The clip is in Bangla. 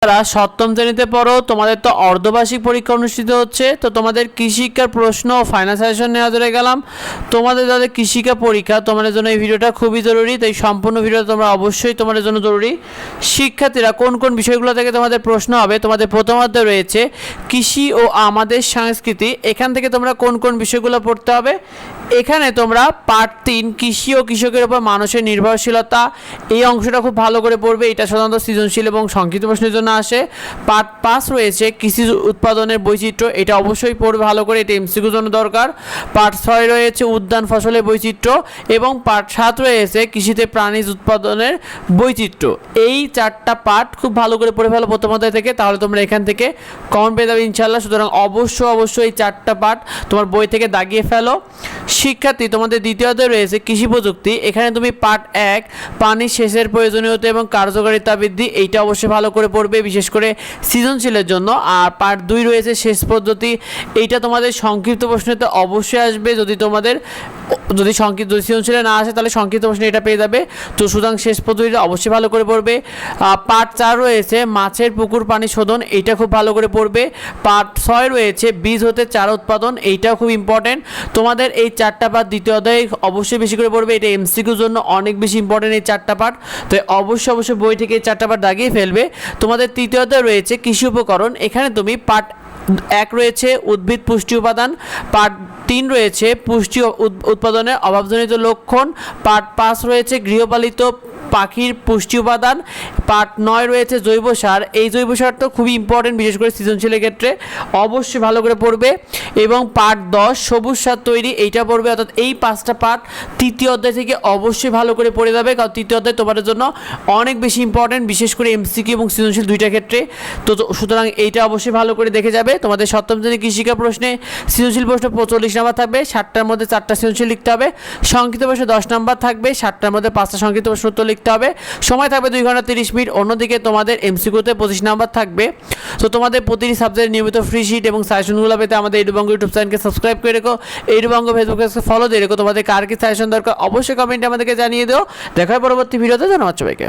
যারা সপ্তম শ্রেণীতে পড়ো তোমাদের তো অর্ধবার্ষিক পরীক্ষা অনুষ্ঠিত হচ্ছে, তো তোমাদের কৃষিশিক্ষার প্রশ্ন ও ফাইনাল সাজেশন নেওয়া ধরে গেলাম। তোমাদের যাদের কৃষিশিক্ষা পরীক্ষা তোমাদের জন্য এই ভিডিওটা খুবই জরুরি, তাই সম্পূর্ণ ভিডিওটা তোমরা অবশ্যই তোমাদের জন্য জরুরি। শিক্ষার্থীরা কোন কোন বিষয়গুলো থেকে তোমাদের প্রশ্ন হবে, তোমাদের প্রথম অধ্যায়ে রয়েছে কৃষি ও আমাদের সংস্কৃতি। এখান থেকে তোমরা কোন কোন বিষয়গুলো পড়তে হবে, এখানে তোমরা পার্ট 3 কৃষি ও কৃষকের উপর মানুষের নির্ভরশীলতা, এই অংশটা খুব ভালো করে পড়বে। এটা সাধারণত সৃজনশীল এবং সংক্ষিপ্ত প্রশ্নের জন্য আসে। পার্ট 5 রয়েছে কৃষি উৎপাদনের বৈচিত্র্য, এটা অবশ্যই পড়বে ভালো করে, এটা এমসিকিউর জন্য দরকার। পার্ট 6 রয়েছে উদ্যান ফসলের বৈচিত্র্য এবং পার্ট 7 রয়েছে কৃষিতে প্রাণীজ উৎপাদনের বৈচিত্র্য। এই 4টা পার্ট খুব ভালো করে পড়ে ফেলো প্রথম অধ্যায় থেকে, তাহলে তোমরা এখান থেকে কমন পেয়ে যাবে ইনশাআল্লাহ। সুতরাং অবশ্যই এই 4টা পার্ট তোমার বই থেকে দাগিয়ে ফেলো। শিক্ষার্থী তোমাদের দ্বিতীয় অধ্যায়ে রয়েছে কৃষি প্রযুক্তি। এখানে তুমি পার্ট 1 পানি সেচের প্রয়োজনীয়তা এবং কার্যকারিতা বৃদ্ধি, এইটা অবশ্যই ভালো করে পড়বে, বিশেষ করে সৃজনশীলের জন্য। আর পার্ট 2 রয়েছে সেচ পদ্ধতি, এইটা তোমাদের সংক্ষিপ্ত প্রশ্নেতে অবশ্যই আসবে। যদি সৃজনশীলে না আসে তাহলে সংক্ষিপ্ত প্রশ্নে এটা পেয়ে যাবে। তো সুতরাং শেষ পদ্ধতিটা অবশ্যই ভালো করে পড়বে। পার্ট 4 রয়েছে মাছের পুকুর পানি শোধন, এইটা খুব ভালো করে পড়বে। পার্ট 6 রয়েছে বীজ হতে চারা উৎপাদন, এইটাও খুব ইম্পর্টেন্ট। তোমাদের এই 4টা পার্ট দ্বিতীয় অধ্যায়ে অবশ্যই বেশি করে পড়বে, এটা এমসিকিউর জন্য অনেক বেশি ইম্পর্টেন্ট এই 4টা পার্ট। তো অবশ্যই বই থেকে এই 4টা পার্ট দাগিয়ে ফেলবে। তোমাদের তৃতীয় অধ্যায়ে রয়েছে কৃষি উপকরণ। এখানে তুমি পার্ট 1 রয়েছে উদ্ভিদ পুষ্টি উপাদান, পার্ট 3 রয়েছে পুষ্টি উৎপাদনের অভাবজনিত লক্ষণ, পার্ট 5 রয়েছে গৃহপালিত পাখির পুষ্টি উপাদান, পার্ট 9 রয়েছে জৈব সার। এই জৈব সার তো খুবই ইম্পর্টেন্ট, বিশেষ করে সৃজনশীলের ক্ষেত্রে অবশ্যই ভালো করে পড়বে। এবং পার্ট 10 সবুজ সার তৈরি, এইটা পড়বে। অর্থাৎ এই 5টা পার্ট তৃতীয় অধ্যায় থেকে অবশ্যই ভালো করে পড়ে যাবে, কারণ তৃতীয় অধ্যায় তোমাদের জন্য অনেক বেশি ইম্পর্টেন্ট, বিশেষ করে এমসিকিউ এবং সৃজনশীল দুইটা ক্ষেত্রে। তো সুতরাং এইটা অবশ্যই ভালো করে দেখে যাবে। তোমাদের সপ্তম শ্রেণীর কৃষিকা প্রশ্নে সৃজনশীল প্রশ্ন 45 নাম্বার থাকবে, 60টার মধ্যে 4টা সৃজনশীল লিখতে হবে। সংক্ষিপ্ত প্রশ্নে 10 নাম্বার থাকবে, 60টার মধ্যে 5টা সংক্ষিপ্ত প্রশ্ন উত্তর লিখতে হবে। সময় থাকবে 2 ঘন্টা 30 মিনিট। অন্যদিকে তোমাদের এমসিকিউতে 25 নাম্বার থাকবে। তো তোমাদের প্রতিটি সাবজেক্টের নিয়মিত ফ্রি শিট এবং সাজেশনগুলো পেতে আমাদের এডুবঙ্গ ইউটিউব চ্যানেলকে সাবস্ক্রাইব করে রেখো, এডুবঙ্গ ফেসবুক পেজকে ফলো দিয়ে রেখো। তোমাদের কার কি সাজেশন দরকার অবশ্যই কমেন্টে আমাদেরকে জানিয়ে দিও। দেখা হয় পরবর্তী ভিডিওতে। ধন্যবাদ সবাইকে।